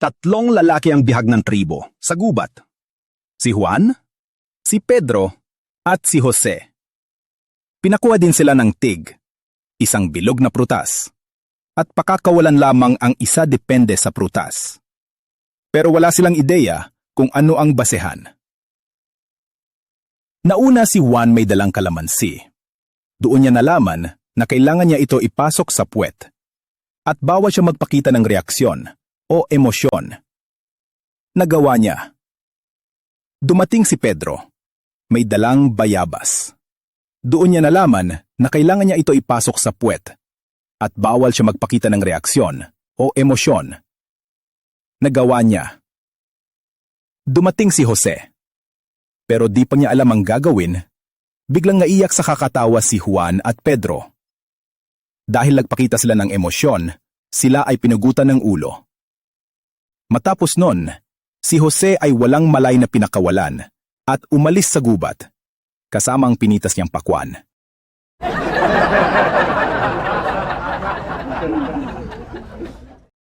Tatlong lalaki ang bihag ng tribo sa gubat. Si Juan, si Pedro, at si Jose. Pinakuha din sila ng tig, isang bilog na prutas, at pakakawalan lamang ang isa depende sa prutas. Pero wala silang ideya kung ano ang basehan. Nauna si Juan may dalang kalamansi. Doon niya nalaman na kailangan niya ito ipasok sa puwet at bawal siya magpakita ng reaksyon o emosyon. Nagawa niya. Dumating si Pedro. May dalang bayabas. Doon niya nalaman na kailangan niya ito ipasok sa puwet at bawal siya magpakita ng reaksyon o emosyon. Nagawa niya. Dumating si Jose. Pero di pa niya alam ang gagawin, biglang naiyak sa kakatawa si Juan at Pedro. Dahil nagpakita sila ng emosyon, sila ay pinugutan ng ulo. Matapos nun, si Jose ay walang malay na pinakawalan at umalis sa gubat, kasama ang pinitas niyang pakwan.